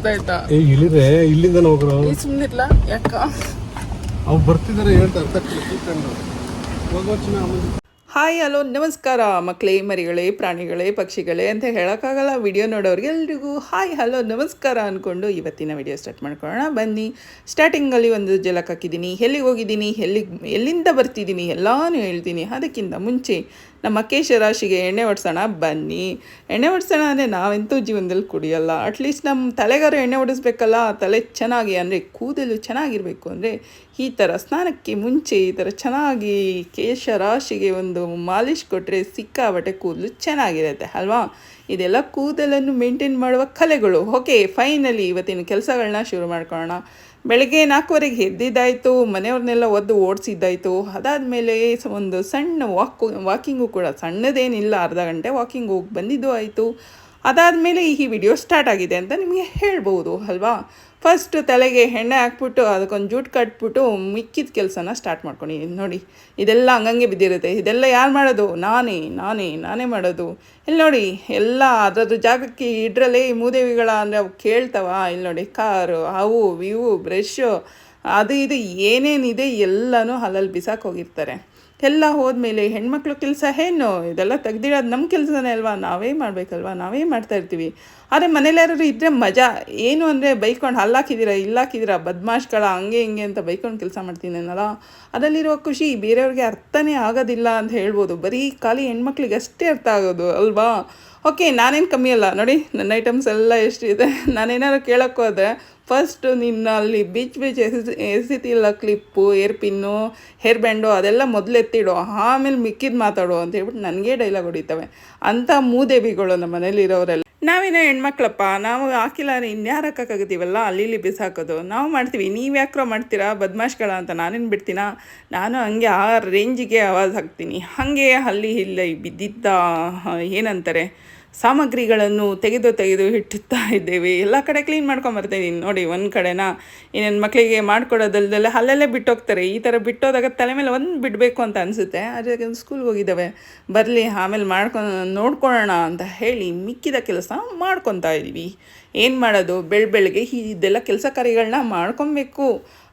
ಸುಸ್ತಾಯ್ತಾ? ಇಳಿದ್ರೆ ಇಲ್ಲಿಂದ ಹೋಗ್ರು ಸುಮ್ಮನಿರ್ಲ ಯಾಕ ಅವ್ರು ಬರ್ತಿದ್ದಾರೆ ಹೇಳ್ತಾರೆ ಕೂತ್ಕೊಂಡು ಹೋಗೋಚಿನ ಆಮೇಲೆ. ಹಾಯ್ ಹಲೋ ನಮಸ್ಕಾರ ಮಕ್ಕಳೇ, ಮರಿಗಳೇ, ಪ್ರಾಣಿಗಳೇ, ಪಕ್ಷಿಗಳೇ ಅಂತ ಹೇಳೋಕ್ಕಾಗಲ್ಲ. ವಿಡಿಯೋ ನೋಡೋರಿಗೆ ಎಲ್ರಿಗೂ ಹಾಯ್ ಹಲೋ ನಮಸ್ಕಾರ ಅಂದ್ಕೊಂಡು ಇವತ್ತಿನ ವಿಡಿಯೋ ಸ್ಟಾರ್ಟ್ ಮಾಡ್ಕೊಳ್ಳೋಣ ಬನ್ನಿ. ಸ್ಟಾರ್ಟಿಂಗಲ್ಲಿ ಒಂದು ಜಲಕ್ ಹಾಕಿದ್ದೀನಿ, ಎಲ್ಲಿಗೆ ಹೋಗಿದ್ದೀನಿ, ಎಲ್ಲಿಂದ ಬರ್ತಿದ್ದೀನಿ ಎಲ್ಲನೂ ಹೇಳ್ತೀನಿ. ಅದಕ್ಕಿಂತ ಮುಂಚೆ ನಮ್ಮ ಕೇಶರಾಶಿಗೆ ಎಣ್ಣೆ ಹೊಡ್ಸೋಣ ಬನ್ನಿ. ಎಣ್ಣೆ ಹೊಡ್ಸೋಣ ಅಂದರೆ ನಾವೆಂತೂ ಜೀವನದಲ್ಲಿ ಕುಡಿಯೋಲ್ಲ, ಅಟ್ಲೀಸ್ಟ್ ನಮ್ಮ ತಲೆಗಾರು ಎಣ್ಣೆ ಹೊಡಿಸ್ಬೇಕಲ್ಲ. ತಲೆ ಚೆನ್ನಾಗಿ ಅಂದರೆ ಕೂದಲು ಚೆನ್ನಾಗಿರಬೇಕು ಅಂದರೆ ಈ ಥರ ಸ್ನಾನಕ್ಕೆ ಮುಂಚೆ ಈ ಥರ ಚೆನ್ನಾಗಿ ಕೇಶರಾಶಿಗೆ ಒಂದು ಮಾಲಿಷ್ ಕೊಟ್ಟರೆ ಸಿಕ್ಕಾಬಟ್ಟೆ ಕೂದಲು ಚೆನ್ನಾಗಿರುತ್ತೆ ಅಲ್ವಾ. ಇದೆಲ್ಲ ಕೂದಲನ್ನು ಮೇಂಟೈನ್ ಮಾಡುವ ಕಲೆಗಳು. ಓಕೆ, ಫೈನಲಿ ಇವತ್ತಿನ ಕೆಲಸಗಳನ್ನ ಶುರು ಮಾಡ್ಕೊಳ್ಳೋಣ. ಬೆಳಗ್ಗೆ 4:15 ಎದ್ದಿದ್ದಾಯಿತು, ಮನೆಯವ್ರನ್ನೆಲ್ಲ ಒದ್ದು ಓಡಿಸಿದ್ದಾಯಿತು. ಅದಾದಮೇಲೆ ಒಂದು ಸಣ್ಣ ವಾಕಿಂಗು ಕೂಡ, ಸಣ್ಣದೇನಿಲ್ಲ, ಅರ್ಧ ಗಂಟೆ ವಾಕಿಂಗ್ ಹೋಗಿ ಬಂದಿದ್ದು ಆಯಿತು. ಅದಾದಮೇಲೆ ಈ ವಿಡಿಯೋ ಸ್ಟಾರ್ಟ್ ಆಗಿದೆ ಅಂತ ನಿಮಗೆ ಹೇಳ್ಬೋದು ಅಲ್ವಾ. ಫಸ್ಟ್ ತಲೆಗೆ ಎಣ್ಣೆ ಹಾಕ್ಬಿಟ್ಟು ಅದಕ್ಕೊಂದು ಜೂಟ್ ಕಟ್ಬಿಟ್ಟು ಮಿಕ್ಕಿದ ಕೆಲಸನ ಸ್ಟಾರ್ಟ್ ಮಾಡ್ಕೊಂಡು ನೋಡಿ. ಇದೆಲ್ಲ ಹಂಗಂಗೆ ಬಿದ್ದಿರುತ್ತೆ. ಇದೆಲ್ಲ ಯಾರು ಮಾಡೋದು? ನಾನೇ ಮಾಡೋದು. ಇಲ್ಲಿ ನೋಡಿ, ಎಲ್ಲ ಅದರದ್ದು ಜಾಗಕ್ಕೆ ಇಡ್ರಲ್ಲೇ ಈ ಮೂದೇವಿಗಳ ಅಂದರೆ ಅವು ಕೇಳ್ತವ. ಇಲ್ಲಿ ನೋಡಿ, ಕಾರು, ಅವು ಇವು ಬ್ರಷು ಅದು ಇದು ಏನೇನಿದೆ ಎಲ್ಲನೂ ಅಲ್ಲಲ್ಲಿ ಬಿಸಾಕಿ ಹೋಗಿರ್ತಾರೆ. ಎಲ್ಲ ಹೋದ್ಮೇಲೆ ಹೆಣ್ಮಕ್ಳು ಕೆಲಸ ಏನು? ಇದೆಲ್ಲ ತೆಗ್ದಿಡೋದು ನಮ್ಮ ಕೆಲಸನೇ ಅಲ್ವಾ, ನಾವೇ ಮಾಡಬೇಕಲ್ವಾ, ನಾವೇ ಮಾಡ್ತಾಯಿರ್ತೀವಿ. ಆದರೆ ಮನೇಲಾರು ಇದ್ದರೆ ಮಜಾ ಏನು ಅಂದರೆ ಬೈಕೊಂಡು ಅಲ್ಲಾಕಿದ್ದೀರಾ ಇಲ್ಲಾಕಿದ್ದೀರಾ ಬದ್ಮಾಷ್ಗಳ ಹಂಗೆ ಹಿಂಗೆ ಅಂತ ಬೈಕೊಂಡು ಕೆಲಸ ಮಾಡ್ತೀನಲ್ಲ, ಅದರಲ್ಲಿರೋ ಖುಷಿ ಬೇರೆಯವ್ರಿಗೆ ಅರ್ಥನೇ ಆಗೋದಿಲ್ಲ ಅಂತ ಹೇಳ್ಬೋದು. ಬರೀ ಖಾಲಿ ಹೆಣ್ಮಕ್ಳಿಗೆ ಅಷ್ಟೇ ಅರ್ಥ ಆಗೋದು ಅಲ್ವಾ. ಓಕೆ, ನಾನೇನು ಕಮ್ಮಿ ಅಲ್ಲ ನೋಡಿ, ನನ್ನ ಐಟಮ್ಸ್ ಎಲ್ಲ ಎಷ್ಟಿದೆ. ನಾನೇನಾದ್ರು ಕೇಳೋಕ್ಕೆ ಹೋದರೆ ಫಸ್ಟು ನಿನ್ನ ಅಲ್ಲಿ ಬೀಚ್ ಎಸಿತಿಲ್ಲ clip, hair pin, hair band ಅದೆಲ್ಲ ಮೊದಲು ಎತ್ತಿಡು, ಆಮೇಲೆ ಮಿಕ್ಕಿದ್ದು ಮಾತಾಡು ಅಂತ ಹೇಳ್ಬಿಟ್ಟು ನನಗೇ ಡೈಲಾಗ್ ಹೊಡಿತವೆ. ಅಂಥ ಮೂದೇವಿಗಳು ನಮ್ಮ ಮನೇಲಿರೋರೆಲ್ಲ. ನಾವೇನೋ ಹೆಣ್ಮಕ್ಳಪ್ಪ, ನಾವು ಹಾಕಿಲ್ಲ ಇನ್ಯಾರು ಹಾಕೋಕ್ಕಾಗತ್ತೀವಲ್ಲ, ಅಲ್ಲಿ ಬಿಸಾಕೋದು ನಾವು ಮಾಡ್ತೀವಿ. ನೀವು ಯಾಕ್ರೋ ಮಾಡ್ತೀರಾ ಬದ್ಮಾಷ್ಗಳ ಅಂತ ನಾನೇನು ಬಿಡ್ತೀನ. ನಾನು ಹಂಗೆ ಆ ರೇಂಜಿಗೆ ಆವಾಜ್ ಹಾಕ್ತೀನಿ. ಹಾಗೆ ಅಲ್ಲಿ ಇಲ್ಲ ಬಿದ್ದಿದ್ದ ಏನಂತಾರೆ ಸಾಮಗ್ರಿಗಳನ್ನು ತೆಗೆದು ಇಟ್ಟುತ್ತಾ ಇದ್ದೇವೆ. ಎಲ್ಲ ಕಡೆ ಕ್ಲೀನ್ ಮಾಡ್ಕೊಂಬರ್ತಾಯಿದ್ದೀನಿ ನೋಡಿ. ಒಂದು ಕಡೆನ ಇನ್ನೇನು ಮಕ್ಕಳಿಗೆ ಮಾಡ್ಕೊಡೋದಲ್ದೆಲ್ಲ ಅಲ್ಲಲ್ಲೇ ಬಿಟ್ಟೋಗ್ತಾರೆ. ಈ ಥರ ಬಿಟ್ಟೋದಾಗ ತಲೆ ಮೇಲೆ ಒಂದು ಬಿಡಬೇಕು ಅಂತ ಅನಿಸುತ್ತೆ. ಆದರೆ ಸ್ಕೂಲ್ಗೆ ಹೋಗಿದ್ದಾವೆ, ಬರಲಿ ಆಮೇಲೆ ನೋಡ್ಕೊಳ್ಳೋಣ ಅಂತ ಹೇಳಿ ಮಿಕ್ಕಿದ ಕೆಲಸ ಮಾಡ್ಕೊತಾ ಇದ್ದೀವಿ. ಏನು ಮಾಡೋದು, ಬೆಳಗ್ಗೆ ಇದೆಲ್ಲ ಕೆಲಸ ಕಾರ್ಯಗಳನ್ನ ಮಾಡ್ಕೊಬೇಕು.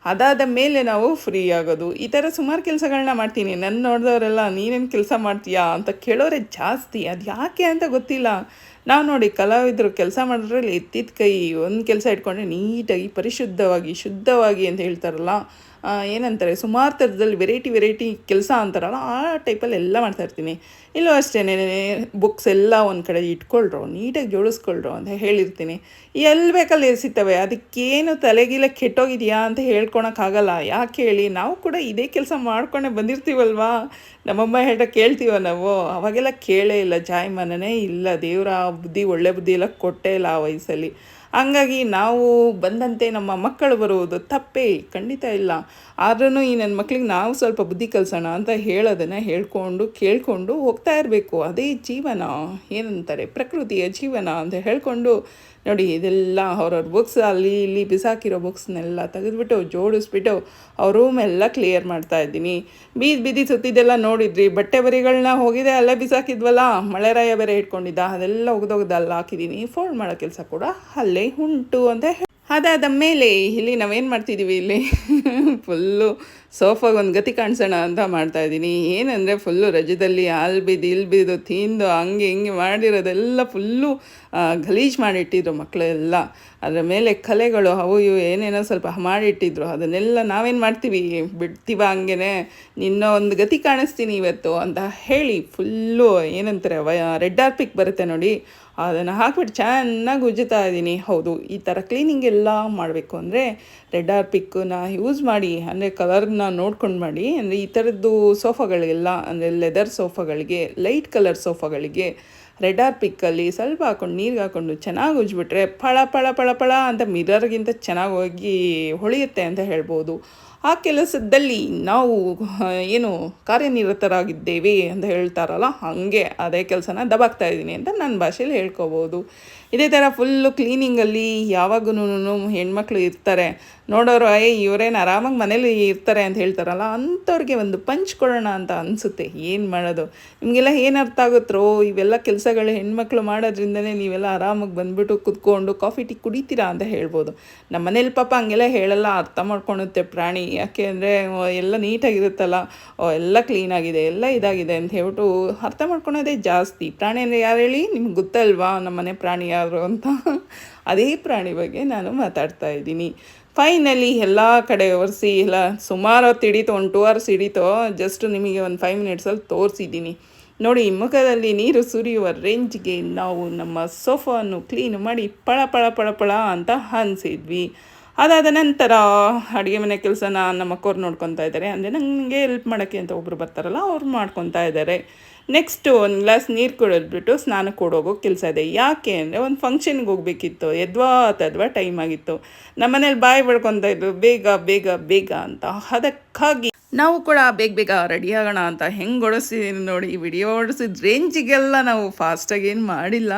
ಅದಾದ ಮೇಲೆ ನಾವು ಫ್ರೀ ಆಗೋದು. ಈ ಥರ ಸುಮಾರು ಕೆಲಸಗಳನ್ನ ಮಾಡ್ತೀನಿ. ನನ್ನ ನೋಡಿದವರೆಲ್ಲ ನೀನೇನು ಕೆಲಸ ಮಾಡ್ತೀಯಾ ಅಂತ ಕೇಳೋರೆ ಜಾಸ್ತಿ. ಅದು ಯಾಕೆ ಅಂತ ಗೊತ್ತಿಲ್ಲ. ನಾವು ನೋಡಿ, ಕಲಾವಿದರು ಕೆಲಸ ಮಾಡೋದ್ರಲ್ಲಿ ಎತ್ತಿದ ಕೈ ಒಂದು ಕೆಲಸ ಇಟ್ಕೊಂಡ್ರೆ ನೀಟಾಗಿ ಪರಿಶುದ್ಧವಾಗಿ ಶುದ್ಧವಾಗಿ ಅಂತ ಹೇಳ್ತಾರಲ್ಲ, ಏನಂತಾರೆ ಸುಮಾರು ಥರದಲ್ಲಿ ವೆರೈಟಿ ಕೆಲಸ ಅಂತಾರಲ್ಲ, ಆ ಟೈಪಲ್ಲಿ ಎಲ್ಲ ಮಾಡ್ತಾಯಿರ್ತೀನಿ. ಇಲ್ಲೂ ಅಷ್ಟೇ, ಬುಕ್ಸ್ ಎಲ್ಲ ಒಂದು ಕಡೆ ಇಟ್ಕೊಳ್ರೋ, ನೀಟಾಗಿ ಜೋಡಿಸ್ಕೊಳ್ರೋ ಅಂತ ಹೇಳಿರ್ತೀನಿ. ಎಲ್ಲಿ ಬೇಕಲ್ಲಿ ಎಸಿತವೆ. ಅದಕ್ಕೇನು ತಲೆಗಿಲ್ಲ ಕೆಟ್ಟೋಗಿದೆಯಾ ಅಂತ ಹೇಳ್ಕೊಳಕ್ಕಾಗಲ್ಲ. ಯಾಕೆ ಹೇಳಿ, ನಾವು ಕೂಡ ಇದೇ ಕೆಲಸ ಮಾಡ್ಕೊಂಡೇ ಬಂದಿರ್ತೀವಲ್ವಾ. ನಮ್ಮಮ್ಮ ಕೇಳ್ತೀವ ನಾವು, ಅವಾಗೆಲ್ಲ ಕೇಳೇ ಇಲ್ಲ, ಜಾಯಮಾನನೇ ಇಲ್ಲ. ದೇವರ ಬುದ್ಧಿ, ಒಳ್ಳೆ ಬುದ್ಧಿ ಎಲ್ಲ ಕೊಟ್ಟೇ ಇಲ್ಲ ಆ ವಯಸ್ಸಲ್ಲಿ. ಹಂಗಾಗಿ ನಾವು ಬಂದಂತೆ ನಮ್ಮ ಮಕ್ಕಳು ಬರುವುದು ತಪ್ಪೇ ಖಂಡಿತ ಇಲ್ಲ. ಆದ್ರೂ ಈ ನನ್ನ ಮಕ್ಳಿಗೆ ನಾವು ಸ್ವಲ್ಪ ಬುದ್ಧಿ ಕಲಿಸೋಣ ಅಂತ ಹೇಳೋದನ್ನು ಕೇಳಿಕೊಂಡು ಹೋಗ್ತಾ ಇರಬೇಕು. ಅದೇ ಜೀವನ, ಏನಂತಾರೆ ಪ್ರಕೃತಿಯ ಜೀವನ ಅಂತ ಹೇಳ್ಕೊಂಡು ನೋಡಿ. ಇದೆಲ್ಲ ಅವ್ರವ್ರ ಬುಕ್ಸ್ ಅಲ್ಲಿ ಇಲ್ಲಿ ಬಿಸಾಕಿರೋ ಬುಕ್ಸ್ನೆಲ್ಲ ತೆಗೆದುಬಿಟ್ಟು ಜೋಡಿಸ್ಬಿಟ್ಟು ಅವ್ರ ರೂಮೆಲ್ಲ ಕ್ಲಿಯರ್ ಮಾಡ್ತಾಯಿದ್ದೀನಿ. ಬೀದಿ ಸುತ್ತಿದ್ದೆಲ್ಲ ನೋಡಿದ್ರಿ, ಬಟ್ಟೆ ಬರಿಗಳನ್ನ ಹೋಗಿದೆ ಅಲ್ಲೇ ಬಿಸಾಕಿದ್ವಲ್ಲ, ಮಳೆರಾಯ ಬೇರೆ ಇಟ್ಕೊಂಡಿದ್ದ, ಅದೆಲ್ಲ ಒಗ್ದೊಗ್ದು ಅಲ್ಲಿ ಹಾಕಿದ್ದೀನಿ. ಫೋಲ್ಡ್ ಮಾಡೋ ಕೆಲಸ ಕೂಡ ಅಲ್ಲೇ ಉಂಟು ಅಂತ ಅದಾದ ಮೇಲೆ ಇಲ್ಲಿ ನಾವೇನು ಮಾಡ್ತಿದ್ದೀವಿ, ಇಲ್ಲಿ ಫುಲ್ಲು ಸೋಫಾಗೆ ಒಂದು ಗತಿ ಕಾಣಿಸೋಣ ಅಂತ ಮಾಡ್ತಾಯಿದ್ದೀನಿ. ಏನಂದರೆ ಫುಲ್ಲು ರಜದಲ್ಲಿ ಅಲ್ಲಿ ಬಿದ್ದು ತಿಂದು ಹಂಗೆ ಹಿಂಗೆ ಮಾಡಿರೋದೆಲ್ಲ ಫುಲ್ಲು ಗಲೀಜು ಮಾಡಿಟ್ಟಿದ್ರು ಮಕ್ಕಳೆಲ್ಲ. ಅದರ ಮೇಲೆ ಕಲೆಗಳು ಅವು ಇವು ಏನೇನೋ ಸ್ವಲ್ಪ ಮಾಡಿಟ್ಟಿದ್ರು. ಅದನ್ನೆಲ್ಲ ನಾವೇನು ಮಾಡ್ತೀವಿ, ಬಿಡ್ತೀವ ಹಂಗೆ. ನಿನ್ನ ಒಂದು ಗತಿ ಕಾಣಿಸ್ತೀನಿ ಇವತ್ತು ಅಂತ ಹೇಳಿ ಫುಲ್ಲು ಏನಂತಾರೆ ರೆಡ್ ಆರ್ಪಿಕ್ ಬರುತ್ತೆ ನೋಡಿ, ಅದನ್ನು ಹಾಕ್ಬಿಟ್ಟು ಚೆನ್ನಾಗಿ ಉಜ್ಜುತ್ತಾ ಇದ್ದೀನಿ. ಹೌದು, ಈ ಥರ ಕ್ಲೀನಿಂಗ್ ಎಲ್ಲ ಮಾಡಬೇಕು ಅಂದರೆ ರೆಡ್ ಆರ್ಪಿಕ್ಕನ್ನ ಯೂಸ್ ಮಾಡಿ, ಅಂದರೆ ಕಲರ್ನ ನೋಡ್ಕೊಂಡು ಮಾಡಿ. ಅಂದರೆ ಈ ಥರದ್ದು ಸೋಫಾಗಳಿಗೆಲ್ಲ, ಅಂದರೆ ಲೆದರ್ ಸೋಫಾಗಳಿಗೆ, ಲೈಟ್ ಕಲರ್ ಸೋಫಾಗಳಿಗೆ ರೆಡ್ ಆರ್ಪಿಕ್ಕಲ್ಲಿ ಸ್ವಲ್ಪ ಹಾಕ್ಕೊಂಡು ನೀರಿಗೆ ಹಾಕ್ಕೊಂಡು ಚೆನ್ನಾಗಿ ಉಜ್ಜಿಬಿಟ್ರೆ ಫಳ ಫಳ ಫಳ ಫಳ ಅಂತ ಮಿರರ್ಗಿಂತ ಚೆನ್ನಾಗಿ ಹೋಗಿ ಹೊಳೆಯುತ್ತೆ ಅಂತ ಹೇಳ್ಬೋದು. ಆ ಕೆಲಸದಲ್ಲಿ ನಾವು ಏನು ಕಾರ್ಯನಿರತರಾಗಿದ್ದೇವೆ ಅಂತ ಹೇಳ್ತಾರಲ್ಲ ಹಾಗೆ ಅದೇ ಕೆಲಸನ ದಬಾಕ್ತಾ ಇದ್ದೀನಿ ಅಂತ ನನ್ನ ಭಾಷೆಯಲ್ಲಿ ಹೇಳ್ಕೊಬೋದು. ಇದೇ ಥರ ಫುಲ್ಲು ಕ್ಲೀನಿಂಗಲ್ಲಿ ಯಾವಾಗೂ ಹೆಣ್ಮಕ್ಳು ಇರ್ತಾರೆ, ನೋಡೋರು ಇವರೇನು ಆರಾಮಾಗಿ ಮನೇಲಿ ಇರ್ತಾರೆ ಅಂತ ಹೇಳ್ತಾರಲ್ಲ, ಅಂಥವ್ರಿಗೆ ಒಂದು ಪಂಚ್ ಕೊಡೋಣ ಅಂತ ಅನಿಸುತ್ತೆ. ಏನು ಮಾಡೋದು, ನಿಮಗೆಲ್ಲ ಏನು ಅರ್ಥ ಆಗುತ್ತೋ ಇವೆಲ್ಲ ಕೆಲಸಗಳು ಹೆಣ್ಮಕ್ಳು ಮಾಡೋದ್ರಿಂದನೇ ನೀವೆಲ್ಲ ಆರಾಮಾಗಿ ಬಂದುಬಿಟ್ಟು ಕುತ್ಕೊಂಡು ಕಾಫಿ ಟೀ ಕುಡಿತೀರಾ ಅಂತ ಹೇಳ್ಬೋದು. ನಮ್ಮ ಮನೇಲಿ ಪಾಪ ಹಂಗೆಲ್ಲ ಹೇಳಲ್ಲ, ಅರ್ಥ ಮಾಡ್ಕೊಳುತ್ತೆ ಪ್ರಾಣಿ. ಯಾಕೆ ಅಂದರೆ ಎಲ್ಲ ನೀಟಾಗಿರುತ್ತಲ್ಲ, ಎಲ್ಲ ಕ್ಲೀನಾಗಿದೆ, ಎಲ್ಲ ಇದಾಗಿದೆ ಅಂತ ಹೇಳ್ಬಿಟ್ಟು ಅರ್ಥ ಮಾಡ್ಕೊಳೋದೇ ಜಾಸ್ತಿ. ಪ್ರಾಣಿ ಅಂದರೆ ಯಾರು ಹೇಳಿ, ನಿಮ್ಗೆ ಗೊತ್ತಲ್ವಾ ನಮ್ಮ ಮನೆ ಪ್ರಾಣಿ ಯಾರು ಅಂತ. ಅದೇ ಪ್ರಾಣಿ ಬಗ್ಗೆ ನಾನು ಮಾತಾಡ್ತಾ ಇದ್ದೀನಿ. ಫೈನಲಿ ಎಲ್ಲ ಕಡೆ ಒರೆಸಿ ಎಲ್ಲ ಸುಮಾರು ಹೊತ್ತು ಹಿಡೀತು, 1 2 hours ಹಿಡೀತು. ಜಸ್ಟ್ ನಿಮಗೆ ಒಂದು 5 minutesಲ್ಲಿ ತೋರಿಸಿದ್ದೀನಿ ನೋಡಿ. ಮುಖದಲ್ಲಿ ನೀರು ಸುರಿಯುವ ರೇಂಜ್ಗೆ ನಾವು ನಮ್ಮ ಸೋಫಾವನ್ನು ಕ್ಲೀನ್ ಮಾಡಿ ಪಳ ಪಳ ಪಳ ಪಳ ಅಂತ ಅನಿಸಿದ್ವಿ. ಅದಾದ ನಂತರ ಅಡುಗೆ ಮನೆ ಕೆಲಸನ ನಮ್ಮ ಅಕ್ಕೋರು ನೋಡ್ಕೊತಾ ಇದ್ದಾರೆ. ಅಂದರೆ ನನಗೆ ಹೆಲ್ಪ್ ಮಾಡೋಕ್ಕೆ ಅಂತ ಒಬ್ಬರು ಬರ್ತಾರಲ್ಲ, ಅವ್ರು ಮಾಡ್ಕೊತಾ ಇದ್ದಾರೆ. ನೆಕ್ಸ್ಟು ಒಂದು ಗ್ಲಾಸ್ ನೀರು ಕುಡಿದ್ಬಿಟ್ಟು ಸ್ನಾನಕ್ಕೆ ಓಡೋಗೋ ಕೆಲಸ ಇದೆ. ಯಾಕೆ ಅಂದರೆ ಒಂದು ಫಂಕ್ಷನ್ಗೆ ಹೋಗ್ಬೇಕಿತ್ತು, ಎದ್ವಾ ಟೈಮ್ ಆಗಿತ್ತು. ನಮ್ಮ ಮನೇಲಿ ಬಾಯಿ ಬಡ್ಕೊತಾ ಇದ್ರು ಬೇಗ ಬೇಗ ಬೇಗ ಅಂತ. ಅದಕ್ಕಾಗಿ ನಾವು ಕೂಡ ಬೇಗ ಬೇಗ ರೆಡಿ ಆಗೋಣ ಅಂತ ಹೆಂಗೆ ಓಡಿಸಿದ್ದೀನಿ ನೋಡಿ. ವಿಡಿಯೋ ಓಡಿಸಿದ ರೇಂಜಿಗೆಲ್ಲ ನಾವು ಫಾಸ್ಟಾಗಿ ಏನು ಮಾಡಿಲ್ಲ.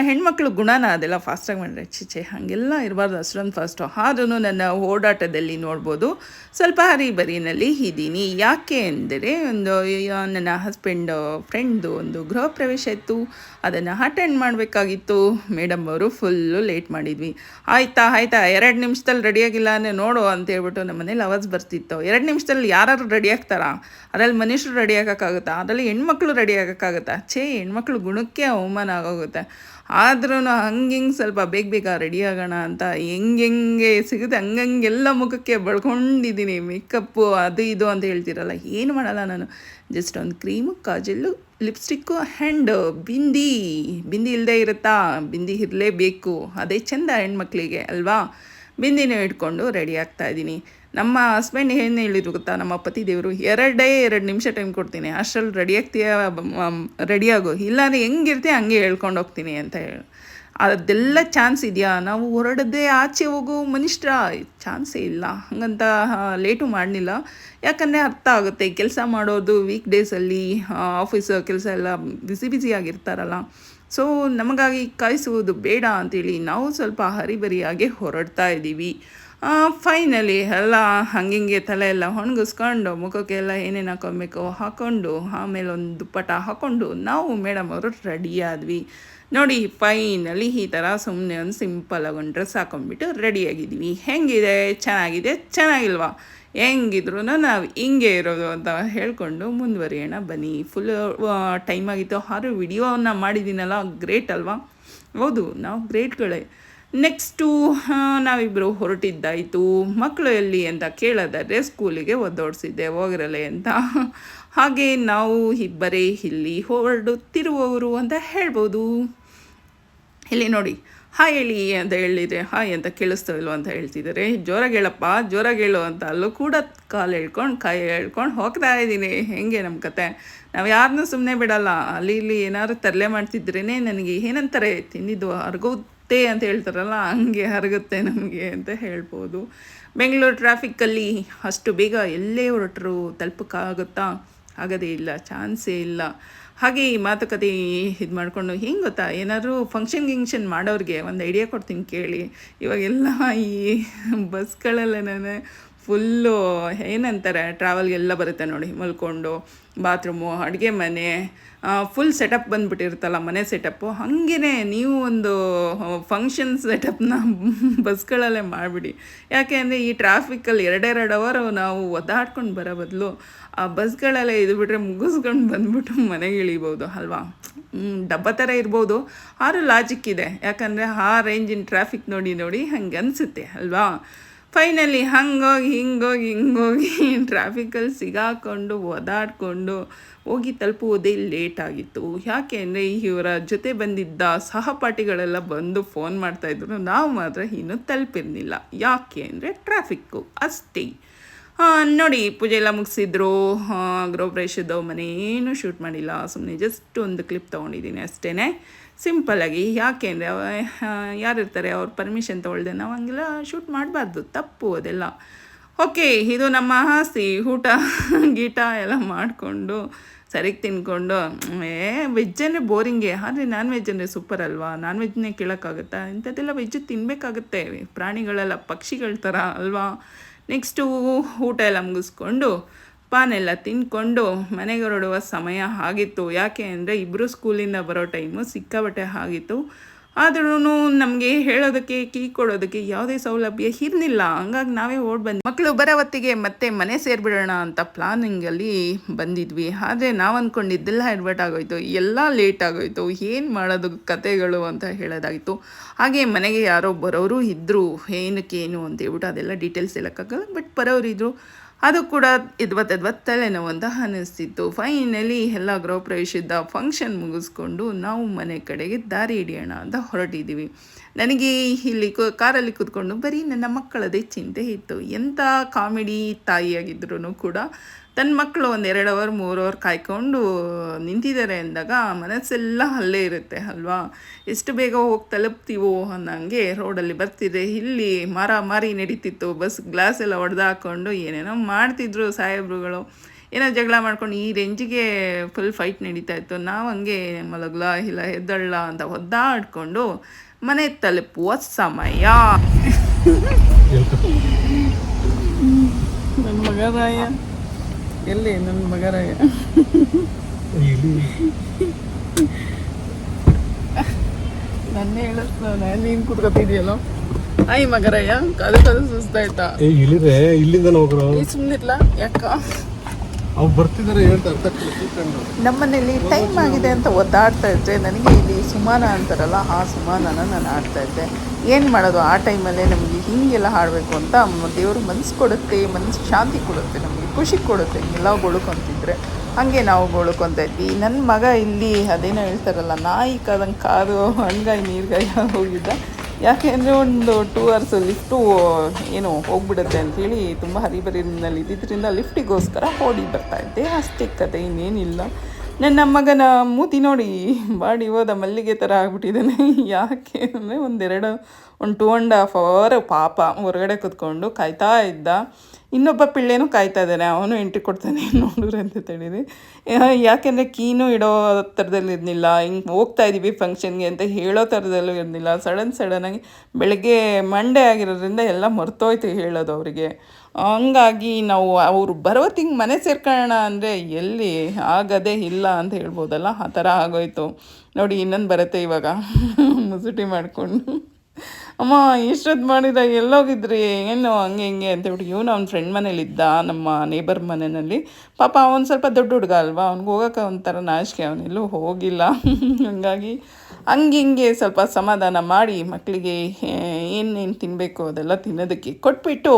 ಹೆಣ್ಮಕ್ಳು ಗುಣನ ಅದೆಲ್ಲ ಫಾಸ್ಟಾಗಿ ಮಾಡಿದ್ರೆ ಚಿಚೆ ಹಾಗೆಲ್ಲ ಇರಬಾರ್ದು, ಅಷ್ಟೊಂದು ಫಾಸ್ಟು. ಆದ್ರೂ ನನ್ನ ಓಡಾಟದಲ್ಲಿ ನೋಡ್ಬೋದು ಸ್ವಲ್ಪ ಹರಿಬರಿನಲ್ಲಿ ಇದ್ದೀನಿ. ಯಾಕೆ ಅಂದರೆ ನನ್ನ ಹಸ್ಬೆಂಡ್ ಫ್ರೆಂಡ್ದು ಒಂದು ಗೃಹ ಪ್ರವೇಶ ಇತ್ತು, ಅದನ್ನು ಅಟೆಂಡ್ ಮಾಡಬೇಕಾಗಿತ್ತು. ಮೇಡಮ್ ಅವರು ಫುಲ್ಲು ಲೇಟ್ ಮಾಡಿದ್ವಿ. ಆಯಿತಾ 2 ನಿಮಿಷದಲ್ಲಿ ರೆಡಿಯಾಗಿಲ್ಲ ಅಂದರೆ ನೋಡು ಅಂತ ಹೇಳ್ಬಿಟ್ಟು ನಮ್ಮ ಮನೇಲಿ ಅವಾಜ್ ಬರ್ತಿತ್ತು. 2 ನಿಮಿಷದಲ್ಲಿ ಯಾರು ರೆಡಿ ಆಗ್ತಾರಾ? ಅದರಲ್ಲಿ ಮನುಷ್ಯರು ರೆಡಿ ಆಗೋಕ್ಕಾಗುತ್ತಾ? ಅದರಲ್ಲಿ ಹೆಣ್ಮಕ್ಳು ರೆಡಿ ಆಗೋಕ್ಕಾಗುತ್ತಾ? ಹೆಣ್ಮಕ್ಳು ಗುಣಕ್ಕೆ ಅವಮಾನ ಆಗೋಗುತ್ತೆ. ಆದ್ರೂ ಹಂಗೆ ಸ್ವಲ್ಪ ಬೇಗ ಬೇಗ ರೆಡಿ ಆಗೋಣ ಅಂತ ಹೆಂಗೆ ಸಿಗುತ್ತೆ ಹಂಗೆಲ್ಲ ಮುಖಕ್ಕೆ ಬಳ್ಕೊಂಡಿದ್ದೀನಿ. ಮೇಕಪ್ಪು ಅದು ಇದು ಅಂತ ಹೇಳ್ತಿರಲ್ಲ, ಏನು ಮಾಡಲ್ಲ ನಾನು. ಜಸ್ಟ್ ಒಂದು ಕ್ರೀಮು, ಕಾಜಲ್ಲು, ಲಿಪ್ಸ್ಟಿಕ್ಕು ಆ್ಯಂಡ್ ಬಿಂದಿ ಇಲ್ಲದೆ ಇರುತ್ತಾ? ಬಿಂದಿ ಇರಲೇಬೇಕು, ಅದೇ ಚೆಂದ ಹೆಣ್ಮಕ್ಳಿಗೆ ಅಲ್ವಾ. ಬಿಂದಿನೂ ಇಟ್ಕೊಂಡು ರೆಡಿ ಆಗ್ತಾಯಿದ್ದೀನಿ. ನಮ್ಮ ಹಸ್ಬೆಂಡ್ ಏನು ಹೇಳಿದ್ರು ಗೊತ್ತಾ, ನಮ್ಮ ಪತಿ ದೇವರು 2 ನಿಮಿಷ ಟೈಮ್ ಕೊಡ್ತೀನಿ, ಅಷ್ಟರಲ್ಲಿ ರೆಡಿಯಾಗು, ಇಲ್ಲಾಂದರೆ ಹೆಂಗಿರ್ತೀಯ ಹಂಗೆ ಹೇಳ್ಕೊಂಡು ಹೋಗ್ತೀನಿ ಅಂತ ಹೇಳಿ. ಅದೆಲ್ಲ ಚಾನ್ಸ್ ಇದೆಯಾ? ನಾವು ಹೊರಡದೆ ಆಚೆ ಹೋಗೋ ಮನುಷ್ಯರ ಚಾನ್ಸೇ ಇಲ್ಲ. ಹಂಗಂತ ಲೇಟು ಮಾಡಲಿಲ್ಲ. ಯಾಕಂದರೆ ಅರ್ಥ ಆಗುತ್ತೆ, ಕೆಲಸ ಮಾಡೋದು ವೀಕ್ ಡೇಸಲ್ಲಿ ಆಫೀಸ್ ಕೆಲಸ ಎಲ್ಲ ಬಿಸಿ ಆಗಿರ್ತಾರಲ್ಲ. ಸೊ ನಮಗಾಗಿ ಕಾಯಿಸುವುದು ಬೇಡ ಅಂಥೇಳಿ ನಾವು ಸ್ವಲ್ಪ ಹರಿಬರಿಯಾಗಿ ಹೊರಡ್ತಾ ಇದ್ದೀವಿ. ಫೈನಲಿ ಎಲ್ಲ ಹಂಗೆ ತಲೆ ಎಲ್ಲ ಒಣಗಿಸ್ಕೊಂಡು ಮುಖಕ್ಕೆಲ್ಲ ಏನೇನು ಹಾಕೊಬೇಕು ಹಾಕ್ಕೊಂಡು ಆಮೇಲೆ ಒಂದು ದುಪ್ಪಟ ಹಾಕ್ಕೊಂಡು ನಾವು ಮೇಡಮ್ ಅವರು ರೆಡಿ ಆದ್ವಿ ನೋಡಿ. ಫೈನಲಿ ಈ ಥರ ಸುಮ್ಮನೆ ಒಂದು ಸಿಂಪಲಾಗಿ ಒಂದು ಡ್ರೆಸ್ ಹಾಕೊಂಡ್ಬಿಟ್ಟು ರೆಡಿಯಾಗಿದ್ದೀವಿ. ಹೆಂಗಿದೆ? ಚೆನ್ನಾಗಿಲ್ವಾ? ಹೆಂಗಿದ್ರು ನಾವು ಹಿಂಗೆ ಇರೋದು ಅಂತ ಹೇಳ್ಕೊಂಡು ಮುಂದುವರಿಯೋಣ ಬನ್ನಿ. ಫುಲ್ ಟೈಮ್ ಆಗಿತ್ತು. ಆದರೂ ವಿಡಿಯೋನ ಮಾಡಿದ್ದೀನಲ್ಲ, ಗ್ರೇಟ್ ಅಲ್ವಾ? ಹೌದು, ನಾವು ಗ್ರೇಟ್ಗಳೇ. ನೆಕ್ಸ್ಟು ನಾವಿಬ್ಬರು ಹೊರಟಿದ್ದಾಯಿತು. ಮಕ್ಕಳು ಎಲ್ಲಿ ಅಂತ ಕೇಳೋದಾದರೆ ಸ್ಕೂಲಿಗೆ ಒದ್ದೋಡಿಸಿದ್ದೆ, ಹೋಗಿರಲೆ ಅಂತ. ಹಾಗೆ ನಾವು ಇಬ್ಬರೇ ಇಲ್ಲಿ ಹೊರಡುತ್ತಿರುವವರು ಅಂತ ಹೇಳ್ಬೋದು. ಇಲ್ಲಿ ನೋಡಿ, ಹಾಯ್ ಹೇಳಿ ಅಂತ ಹೇಳಿದರೆ ಹಾಯ್ ಅಂತ ಕೇಳಿಸ್ತವಿಲ್ವ ಅಂತ ಹೇಳ್ತಿದ್ದಾರೆ. ಜೋರಾಗಿ ಹೇಳಪ್ಪ, ಜೋರಾಗಿ ಹೇಳು ಅಂತ ಅಲ್ಲೂ ಕೂಡ ಕಾಲು ಹೇಳ್ಕೊಂಡು ಕೈ ಹೇಳ್ಕೊಂಡು ಹೋಗ್ತಾ ಇದ್ದೀನಿ. ಹೆಂಗೆ ನಮ್ಮ ಕತೆ? ನಾವು ಯಾರನ್ನೂ ಸುಮ್ಮನೆ ಬಿಡಲ್ಲ. ಅಲ್ಲಿ ಇಲ್ಲಿ ಏನಾದ್ರು ತರಲೆ ಮಾಡ್ತಿದ್ರೇ ನನಗೆ ಏನಂತಾರೆ, ತಿಂದಿದ್ದು ಹರಗುತ್ತೆ ಅಂತ ಹೇಳ್ತಾರಲ್ಲ, ಹಂಗೆ ಹರಗುತ್ತೆ ನಮಗೆ ಅಂತ ಹೇಳ್ಬೋದು. ಬೆಂಗಳೂರು ಟ್ರಾಫಿಕ್ಕಲ್ಲಿ ಅಷ್ಟು ಬೇಗ ಎಲ್ಲೇ ಹೊರಟರು ತಲುಪಕ್ಕಾಗುತ್ತಾ? ಆಗೋದೇ ಇಲ್ಲ, ಚಾನ್ಸೇ ಇಲ್ಲ. ಹಾಗೆ ಈ ಮಾತುಕತೆ ಇದು ಮಾಡಿಕೊಂಡು ಹಿಂಗೆ ಗೊತ್ತಾ, ಏನಾದರೂ ಫಂಕ್ಷನ್ ಮಾಡೋರಿಗೆ ಒಂದು ಐಡಿಯಾ ಕೊಡ್ತೀನಿ ಕೇಳಿ. ಇವಾಗೆಲ್ಲ ಈ ಬಸ್ಗಳಲ್ಲೇ ಫುಲ್ಲು ಏನಂತಾರೆ, ಟ್ರಾವೆಲ್ಗೆಲ್ಲ ಬರುತ್ತೆ ನೋಡಿ, ಮಲ್ಕೊಂಡು ಬಾತ್ರೂಮು, ಅಡುಗೆ ಮನೆ, ಫುಲ್ ಸೆಟಪ್ ಬಂದುಬಿಟ್ಟಿರುತ್ತಲ್ಲ, ಮನೆ ಸೆಟಪ್ಪು. ಹಾಗೇ ನೀವು ಒಂದು ಫಂಕ್ಷನ್ ಸೆಟಪ್ನ ಬಸ್ಗಳಲ್ಲೇ ಮಾಡಿಬಿಡಿ. ಯಾಕೆ ಅಂದರೆ ಈ ಟ್ರಾಫಿಕ್ಕಲ್ಲಿ 2 ಅವರ್ ನಾವು ಒದ್ದಾಡ್ಕೊಂಡು ಬರೋ ಬದಲು ಆ ಬಸ್ಗಳಲ್ಲೇ ಇದು ಬಿಟ್ಟರೆ ಮುಗಿಸ್ಕೊಂಡು ಬಂದುಬಿಟ್ಟು ಮನೆಗೆ ಇಳಿಬೋದು ಅಲ್ವಾ. ಡಬ್ಬ ಥರ ಇರ್ಬೋದು, ಆದರೂ ಲಾಜಿಕ್ ಇದೆ. ಯಾಕಂದರೆ ಆ ರೇಂಜಿನ ಟ್ರಾಫಿಕ್ ನೋಡಿ ಹಂಗೆ ಅನಿಸುತ್ತೆ ಅಲ್ವಾ. ಫೈನಲಿ ಹಿಂಗೋಗಿ ಟ್ರಾಫಿಕಲ್ಲಿ ಸಿಗಾಕೊಂಡು ಒದಾಡಿಕೊಂಡು ಹೋಗಿ ತಲುಪುವುದೇ ಲೇಟಾಗಿತ್ತು. ಯಾಕೆ ಅಂದರೆ ಇವರ ಜೊತೆ ಬಂದಿದ್ದ ಸಹಪಾಠಿಗಳೆಲ್ಲ ಬಂದು ಫೋನ್ ಮಾಡ್ತಾಯಿದ್ರು, ನಾವು ಮಾತ್ರ ಇನ್ನೂ ತಲುಪಿರಲಿಲ್ಲ. ಯಾಕೆ ಅಂದರೆ ಟ್ರಾಫಿಕ್ಕು ಅಷ್ಟೇ. ನೋಡಿ, ಪೂಜೆ ಎಲ್ಲ ಮುಗಿಸಿದ್ರು. ಗೃಹ ಪ್ರವೇಶದ್ದು ಮನೆ ಏನೂ ಶೂಟ್ ಮಾಡಿಲ್ಲ, ಸುಮ್ಮನೆ ಜಸ್ಟ್ ಒಂದು ಕ್ಲಿಪ್ ತೊಗೊಂಡಿದ್ದೀನಿ ಅಷ್ಟೇ, ಸಿಂಪಲ್ಲಾಗಿ. ಯಾಕೆ ಅಂದರೆ ಯಾರಿರ್ತಾರೆ, ಅವ್ರ ಪರ್ಮಿಷನ್ ತೊಗೊಳ್ದೆ ನಾವು ಹಂಗೆಲ್ಲ ಶೂಟ್ ಮಾಡಬಾರ್ದು, ತಪ್ಪು ಅದೆಲ್ಲ. ಓಕೆ, ಇದು ನಮ್ಮ ಆಸ್ತಿ. ಊಟ ಗೀಟ ಎಲ್ಲ ಮಾಡಿಕೊಂಡು ಸರಿಗೆ ತಿನ್ಕೊಂಡು ವೆಜ್ ಅಂದರೆ ಬೋರಿಂಗೆ, ಆದರೆ ನಾನ್ ವೆಜ್ ಅಂದರೆ ಸೂಪರ್ ಅಲ್ವಾ. ನಾನ್ ವೆಜ್ನೇ ಕೇಳೋಕ್ಕಾಗುತ್ತಾ? ಇಂಥದ್ದೆಲ್ಲ ವೆಜ್ಜು ತಿನ್ನಬೇಕಾಗುತ್ತೆ, ಪ್ರಾಣಿಗಳೆಲ್ಲ ಪಕ್ಷಿಗಳ ಥರ ಅಲ್ವಾ. ನೆಕ್ಸ್ಟು ಊಟ ಎಲ್ಲ ಮುಗಿಸ್ಕೊಂಡು ಪಾನೆಲ್ಲ ತಿಂದ್ಕೊಂಡು ಮನೆಗೆ ಹೊರಡುವ ಸಮಯ ಆಗಿತ್ತು. ಯಾಕೆ ಅಂದರೆ ಇಬ್ಬರು ಸ್ಕೂಲಿಂದ ಬರೋ ಟೈಮು ಸಿಕ್ಕಾಬಟ್ಟೆ ಆಗಿತ್ತು. ಆದ್ರೂ ನಮಗೆ ಹೇಳೋದಕ್ಕೆ ಕೀ ಕೊಡೋದಕ್ಕೆ ಯಾವುದೇ ಸೌಲಭ್ಯ ಇರಲಿಲ್ಲ. ಹಂಗಾಗಿ ನಾವೇ ಬಂದ್ವಿ. ಮಕ್ಕಳು ಬರೋ ಹೊತ್ತಿಗೆ ಮತ್ತೆ ಮನೆ ಸೇರಿಬಿಡೋಣ ಅಂತ ಪ್ಲಾನಿಂಗಲ್ಲಿ ಬಂದಿದ್ವಿ. ಆದರೆ ನಾವು ಅಂದ್ಕೊಂಡಿದ್ದೆಲ್ಲ ಎಡ್ವರ್ಟ್ ಆಗೋಯ್ತು, ಎಲ್ಲ ಲೇಟ್ ಆಗೋಯ್ತು. ಏನು ಮಾಡೋದು ಕತೆಗಳು ಅಂತ ಹೇಳೋದಾಗಿತ್ತು. ಹಾಗೆ ಮನೆಗೆ ಯಾರೋ ಬರೋರು ಇದ್ದರು, ಏನಕ್ಕೇನು ಅಂತ ಹೇಳ್ಬಿಟ್ಟು ಅದೆಲ್ಲ ಡೀಟೇಲ್ಸ್ ಹೇಳೋಕ್ಕಾಗಲ್ಲ, ಬಟ್ ಬರೋರು ಇದ್ದರು. ಅದು ಕೂಡ ಎದ್ವತ್ತು ತಲೆನೋವು ಅಂತ ಅನ್ನಿಸ್ತಿತ್ತು. ಫೈನಲಿ ಎಲ್ಲ ಗೃಹ ಪ್ರವೇಶದ ಫಂಕ್ಷನ್ ಮುಗಿಸ್ಕೊಂಡು ನಾವು ಮನೆ ಕಡೆಗೆ ದಾರಿ ಹಿಡಿಯೋಣ ಅಂತ ಹೊರಟಿದ್ದೀವಿ. ನನಗೆ ಇಲ್ಲಿ ಕಾರಲ್ಲಿ ಕೂತ್ಕೊಂಡು ಬರೀ ನನ್ನ ಮಕ್ಕಳದೇ ಚಿಂತೆ ಇತ್ತು. ಎಂಥ ಕಾಮಿಡಿ ತಾಯಿಯಾಗಿದ್ರೂ ಕೂಡ ತನ್ನ ಮಕ್ಕಳು ಒಂದು 2 ಅವರ್ 3 ಅವರ್ ಕಾಯ್ಕೊಂಡು ನಿಂತಿದ್ದಾರೆ ಅಂದಾಗ ಮನಸ್ಸೆಲ್ಲ ಅಲ್ಲೇ ಇರುತ್ತೆ ಅಲ್ವಾ. ಎಷ್ಟು ಬೇಗ ಹೋಗಿ ತಲುಪ್ತೀವೋ ಅನ್ನಂಗೆ ರೋಡಲ್ಲಿ ಬರ್ತಿದ್ರೆ ಇಲ್ಲಿ ಮಾರಿ ನಡೀತಿತ್ತು. ಬಸ್ ಗ್ಲಾಸ್ ಎಲ್ಲ ಹಾಕ್ಕೊಂಡು ಏನೇನೋ ಮಾಡ್ತಿದ್ರು ಸಾಹೇಬ್ರುಗಳು. ಏನೋ ಜಗಳ ಮಾಡ್ಕೊಂಡು ಈ ರೇಂಜಿಗೆ ಫುಲ್ ಫೈಟ್ ನಡೀತಾ ಇತ್ತು. ನಾವು ಹಂಗೆ ಮಲಗ್ಲಾ ಇಲ್ಲ ಎದ್ದಳ್ಳ ಅಂತ ಒದ್ದಾಡ್ಕೊಂಡು ಮನೆ ತಲುಪುವ ಸಮಯ. ನನ್ನ ಮಗರಾಯ ಎಲ್ಲಿ? ನನ್ನ ಮಗರಾಯ ನನ್ನೇ ಹೇಳಿಸ್ತಾನೆ, ನೀನು ಕುತ್ಕೊತಿದ್ಯಲ್ಲೋ. ಆಯ್ ಮಗರಾಯ, ಕದು ಸುಸ್ತಾಯ್ತಾ? ಇಲ್ಲಿಂದ ಹೋಗ್ರು ಸುಮ್ಮನಿರ್ಲ ಯಾಕ? ಅವ್ರು ಬರ್ತಿದ್ದಾರೆ ಹೇಳ್ತಾ ಅರ್ಥ ಕೂತ್ಕೊಂಡು. ನಮ್ಮನೇಲಿ ಟೈಮ್ ಆಗಿದೆ ಅಂತ ಒದ್ದಾಡ್ತಾ ಇದ್ದೆ. ನನಗೆ ಇಲ್ಲಿ ಸುಮಾನ ಅಂತಾರಲ್ಲ, ಆ ಸುಮಾನನ ನಾನು ಆಡ್ತಾ ಇದ್ದೆ. ಏನು ಮಾಡೋದು, ಆ ಟೈಮಲ್ಲೇ ನಮಗೆ ಹೀಗೆಲ್ಲ ಹಾಡಬೇಕು ಅಂತ ದೇವರು ಮನಸ್ಸು ಕೊಡುತ್ತೆ, ಮನಸ್ಸು ಶಾಂತಿ ಕೊಡುತ್ತೆ, ನಮಗೆ ಖುಷಿ ಕೊಡುತ್ತೆ. ಎಲ್ಲ ಗೊಳ್ಕೊಂತಿದ್ರೆ ಹಾಗೆ ನಾವು ಗೊಳ್ಕೊತಾ ಇದ್ವಿ. ನನ್ನ ಮಗ ಇಲ್ಲಿ ಅದೇನೋ ಹೇಳ್ತಾರಲ್ಲ, ನಾಯಿ ಕಾದಂಗೆ ಕಾದು ಹಣ್ಗಾಯಿ ನೀರ್ಗಾಯಿ ಹೋಗಿದ್ದ. ಯಾಕೆ ಅಂದರೆ ಒಂದು 2 hours ಲಿಫ್ಟು ಏನು ಹೋಗ್ಬಿಡುತ್ತೆ ಅಂಥೇಳಿ ತುಂಬ ಹರಿಬರಿನಲ್ಲಿ ಇದ್ದಿದ್ದರಿಂದ ಲಿಫ್ಟಿಗೋಸ್ಕರ ಓಡಿ ಬರ್ತಾಯಿದ್ದೆ. ಅಷ್ಟೇ ಕತೆ, ಇನ್ನೇನಿಲ್ಲ. ನನ್ನ ಮಗನ ಮೂತಿ ನೋಡಿ ಬಾಡಿ ಹೋದ ಮಲ್ಲಿಗೆ ಥರ ಆಗ್ಬಿಟ್ಟಿದ್ದಾನೆ. ಯಾಕೆ ಅಂದರೆ ಒಂದು 2.5 hour ಪಾಪ ಹೊರಗಡೆ ಕೂತ್ಕೊಂಡು ಕಾಯ್ತಾ ಇದ್ದ. ಇನ್ನೊಬ್ಬ ಪಿಳ್ಳೆನೂ ಕಾಯ್ತಾ ಇದ್ದಾನೆ, ಅವನು ಎಂಟ್ರಿ ಕೊಡ್ತಾನೆ ನೋಡಿದ್ರೆ ಅಂತ ಹೇಳಿದೆ. ಯಾಕೆಂದರೆ ಕೀನೂ ಇಡೋ ಥರದಲ್ಲಿ ಇರಲಿಲ್ಲ, ಹಿಂಗೆ ಹೋಗ್ತಾ ಇದ್ದೀವಿ ಫಂಕ್ಷನ್ಗೆ ಅಂತ ಹೇಳೋ ಥರದಲ್ಲೂ ಇರಲಿಲ್ಲ. ಸಡನ್ನಾಗಿ ಬೆಳಗ್ಗೆ ಮಂಡೇ ಆಗಿರೋದ್ರಿಂದ ಎಲ್ಲ ಮರ್ತೋಯ್ತು ಹೇಳೋದು ಅವರಿಗೆ. ಹಂಗಾಗಿ ನಾವು ಅವರು ಬರೋತ್ತಿಗೆ ಮನೆ ಸೇರ್ಕೊಳ್ಳೋಣ ಅಂದರೆ ಎಲ್ಲಿ ಆಗದೇ ಇಲ್ಲ ಅಂತ ಹೇಳ್ಬೋದಲ್ಲ, ಆ ಥರ ಆಗೋಯ್ತು. ನೋಡಿ ಇನ್ನೊಂದು ಬರುತ್ತೆ ಇವಾಗ ಮುಸುಟಿ ಮಾಡಿಕೊಂಡು. ಅಮ್ಮ ಎಷ್ಟೊತ್ತು ಮಾಡಿದ, ಎಲ್ಲೋಗಿದ್ರಿ, ಏನು ಹಂಗೆ ಹಿಂಗೆ ಅಂತ ಹೇಳ್ಬಿಟ್ಟು ಇವನು ಅವ್ನ ಫ್ರೆಂಡ್ ಮನೇಲಿದ್ದ, ನಮ್ಮ ನೇಬರ್ ಮನೆಯಲ್ಲಿ. ಪಾಪ ಅವ್ನು ಸ್ವಲ್ಪ ದೊಡ್ಡ ಹುಡುಗ ಅಲ್ವಾ, ಅವ್ನಿಗೆ ಹೋಗೋಕೆ ಒಂಥರ ನಾಚಿಕೆ, ಅವನೆಲ್ಲೂ ಹೋಗಿಲ್ಲ. ಹಾಗಾಗಿ ಹಿಂಗೆ ಸ್ವಲ್ಪ ಸಮಾಧಾನ ಮಾಡಿ ಮಕ್ಕಳಿಗೆ ಏನೇನು ತಿನ್ನಬೇಕು ಅದೆಲ್ಲ ತಿನ್ನೋದಕ್ಕೆ ಕೊಟ್ಬಿಟ್ಟು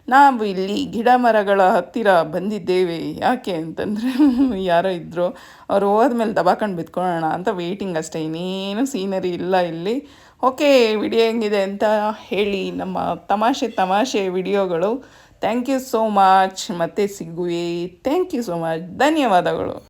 ನಾವು ಇಲ್ಲಿ ಗಿಡ ಮರಗಳ ಹತ್ತಿರ ಬಂದಿದ್ದೇವೆ. ಯಾಕೆ ಅಂತಂದರೆ ಯಾರೋ ಇದ್ದರು, ಅವ್ರು ಹೋದ್ಮೇಲೆ ದಬಾಕೊಂಡು ಬಿತ್ಕೊಳ್ಳೋಣ ಅಂತ ವೆಯ್ಟಿಂಗ್ ಅಷ್ಟೇ, ಇನ್ನೇನು ಸೀನರಿ ಇಲ್ಲ ಇಲ್ಲಿ. ಓಕೆ, ವಿಡಿಯೋ ಹೆಂಗಿದೆ ಅಂತ ಹೇಳಿ. ನಮ್ಮ ತಮಾಷೆ ವಿಡಿಯೋಗಳು. Thank you so much. ಮತ್ತೆ ಸಿಗುವೆ. Thank you so much. ಧನ್ಯವಾದಗಳು.